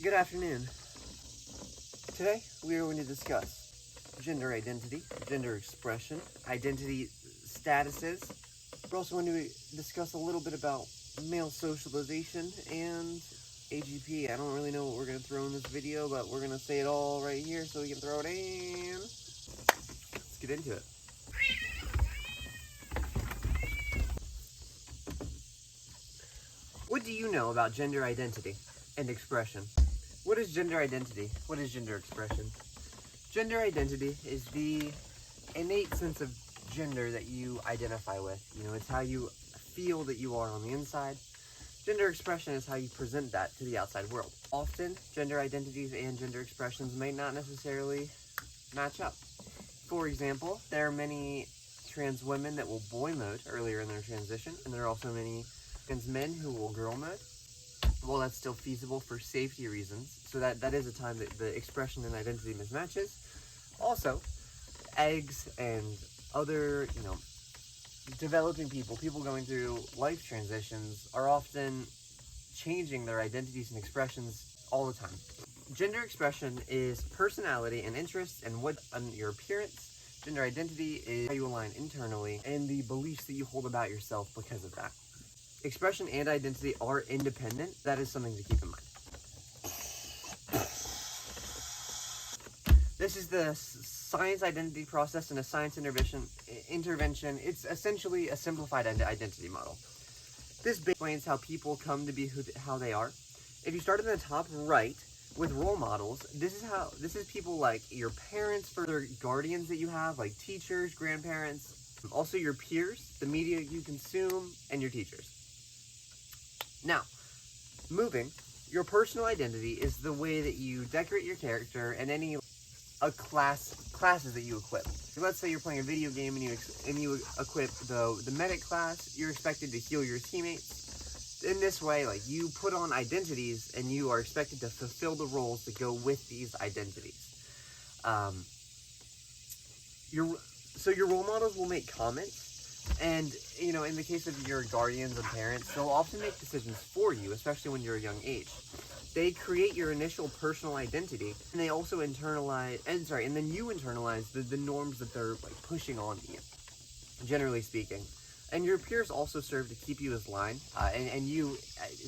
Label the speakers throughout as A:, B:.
A: Good afternoon. Today we are going to discuss gender identity, gender expression, identity statuses. We're also going to discuss a little bit about male socialization and AGP. I don't really know what we're going to throw in this video, but we're going to say it all right here so we can throw it in. Let's get into it. What do you know about gender identity and expression? What is gender identity? What is gender expression? Gender identity is the innate sense of gender that you identify with. It's how you feel that you are on the inside. Gender expression is how you present that to the outside world. Often, gender identities and gender expressions may not necessarily match up. For example, there are many trans women that will boy mode earlier in their transition, and there are also many trans men who will girl mode. Well, that's still feasible for safety reasons, so that is a time that the expression and identity mismatches. Also, eggs and other, developing people going through life transitions are often changing their identities and expressions all the time. Gender expression is personality and interests and what your appearance. Gender identity is how you align internally and the beliefs that you hold about yourself because of that. Expression and identity are independent. That is something to keep in mind. This is the science identity process and a science intervention. It's essentially a simplified identity model. This explains how people come to be how they are. If you start in the top right with role models, this is people like your parents, further guardians that you have, like teachers, grandparents, also your peers, the media you consume, and your teachers. Now, moving, your personal identity is the way that you decorate your character and any classes that you equip. So let's say you're playing a video game and you equip the medic class. You're expected to heal your teammates. In this way, you put on identities and you are expected to fulfill the roles that go with these identities. Your role models will make comments. And, in the case of your guardians and parents, they'll often make decisions for you, especially when you're a young age. They create your initial personal identity, and they also and then you internalize the norms that they're pushing on you, generally speaking. And your peers also serve to keep you as line, and you,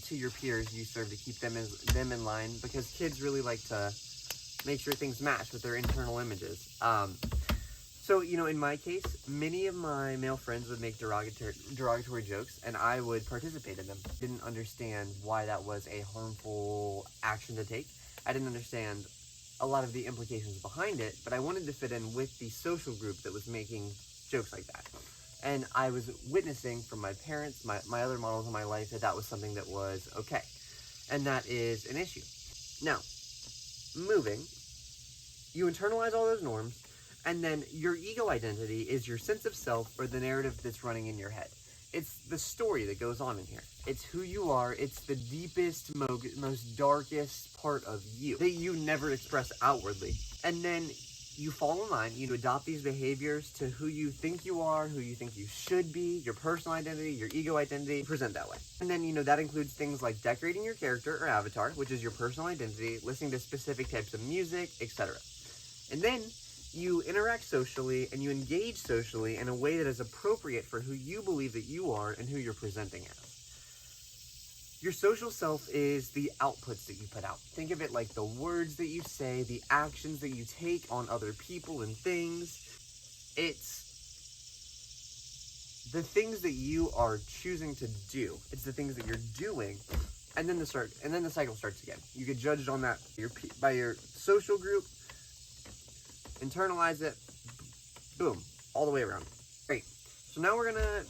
A: to your peers, you serve to keep them in line, because kids really like to make sure things match with their internal images. So, in my case, many of my male friends would make derogatory jokes, and I would participate in them. Didn't understand why that was a harmful action to take. I didn't understand a lot of the implications behind it, but I wanted to fit in with the social group that was making jokes like that. And I was witnessing from my parents, my other models in my life, that was something that was okay. And that is an issue. Now, moving, you internalize all those norms, and then your ego identity is your sense of self, or the narrative that's running in your head. It's the story that goes on in here. It's who you are. It's the deepest, most darkest part of you that you never express outwardly. And then you fall in line. You adopt these behaviors to who you think you are, who you think you should be, your personal identity, your ego identity, present that way. And then, that includes things like decorating your character or avatar, which is your personal identity, listening to specific types of music, etc. And then you interact socially and you engage socially in a way that is appropriate for who you believe that you are and who you're presenting as. Your social self is the outputs that you put out. Think of it like the words that you say, the actions that you take on other people and things. It's the things that you are choosing to do. It's the things that you're doing, and then the cycle starts again. You get judged on that by your social group. Internalize it, boom, all the way around. Great. So now we're gonna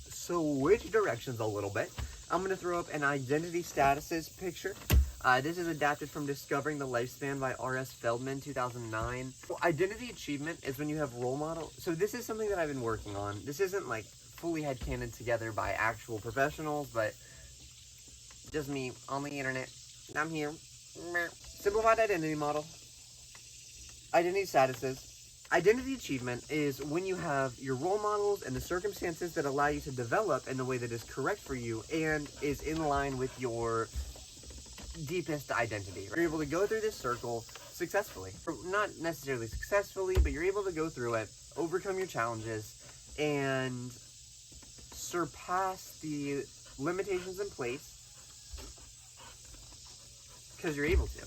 A: switch directions a little bit. I'm gonna throw up an identity statuses picture. This is adapted from Discovering the Lifespan by R.S. Feldman, 2009. Well, identity achievement is when you have role models. So this is something that I've been working on. This isn't fully headcanoned together by actual professionals, but just me on the internet. I'm here. Simplified identity model. Identity statuses. Identity achievement is when you have your role models and the circumstances that allow you to develop in the way that is correct for you and is in line with your deepest identity. You're able to go through this circle successfully. Or not necessarily successfully, but you're able to go through it, overcome your challenges, and surpass the limitations in place because you're able to.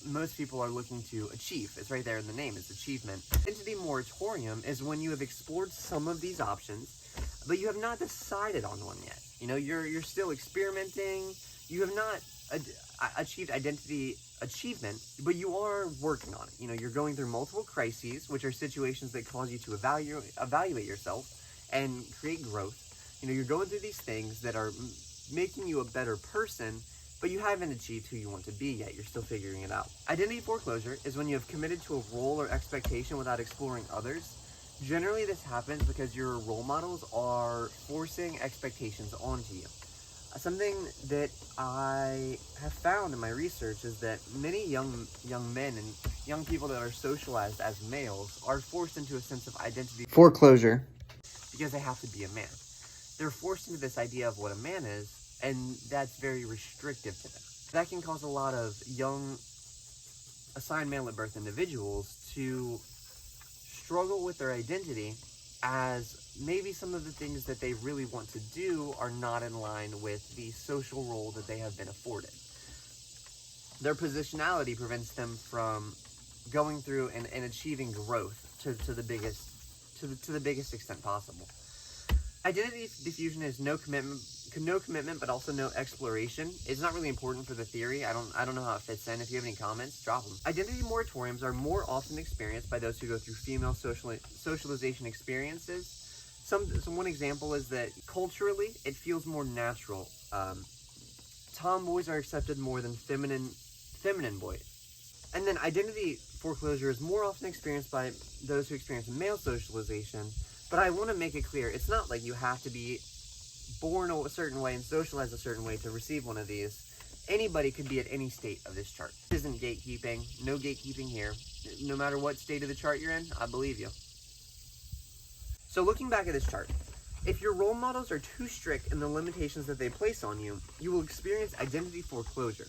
A: Most people are looking to achieve. It's right there in the name, it's achievement. Identity moratorium is when you have explored some of these options, but you have not decided on one yet. You know, you're still experimenting. You have not achieved identity achievement, but you are working on it. You know, you're going through multiple crises, which are situations that cause you to evaluate yourself and create growth. You know, you're going through these things that are making you a better person, but you haven't achieved who you want to be yet. You're still figuring it out. Identity foreclosure is when you have committed to a role or expectation without exploring others. Generally, this happens because your role models are forcing expectations onto you. Something that I have found in my research is that many young men and young people that are socialized as males are forced into a sense of identity foreclosure because they have to be a man. They're forced into this idea of what a man is, and that's very restrictive to them. That can cause a lot of young assigned male at birth individuals to struggle with their identity, as maybe some of the things that they really want to do are not in line with the social role that they have been afforded. Their positionality prevents them from going through and achieving growth to the biggest extent possible. Identity diffusion is no commitment, but also no exploration. It's not really important for the theory. I don't know how it fits in. If you have any comments, drop them. Identity moratoriums are more often experienced by those who go through female socialization experiences. One example is that culturally, it feels more natural. Tomboys are accepted more than feminine boys. And then identity foreclosure is more often experienced by those who experience male socialization. But I want to make it clear, it's not like you have to be born a certain way and socialized a certain way to receive one of these. Anybody could be at any state of this chart. This isn't gatekeeping. No gatekeeping here. No matter what state of the chart you're in, I believe you. So looking back at this chart, if your role models are too strict in the limitations that they place on you, you will experience identity foreclosure.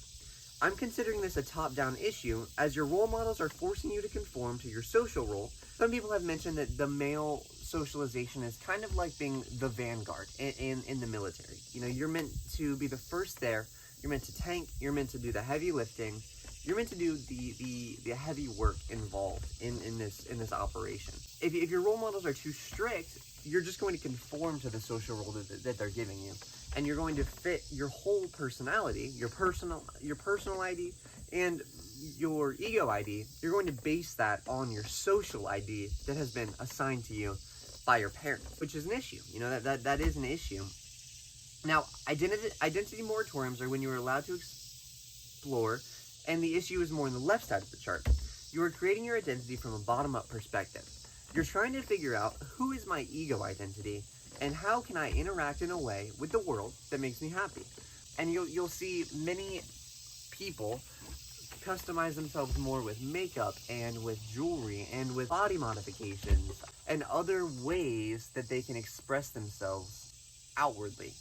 A: I'm considering this a top-down issue, as your role models are forcing you to conform to your social role. Some people have mentioned that the male socialization is kind of like being the vanguard in the military. You know, you're meant to be the first there. You're meant to tank. You're meant to do the heavy lifting. You're meant to do the heavy work involved in this operation. If your role models are too strict, you're just going to conform to the social role that they're giving you, and you're going to fit your whole personality, your personal ID, and your ego ID. You're going to base that on your social ID that has been assigned to you by your parents, which is an issue. You know, that is an issue. Now, identity moratoriums are when you are allowed to explore, and the issue is more on the left side of the chart. You are creating your identity from a bottom-up perspective. You're trying to figure out, who is my ego identity, and how can I interact in a way with the world that makes me happy? And you'll see many people customize themselves more with makeup and with jewelry and with body modifications and other ways that they can express themselves outwardly.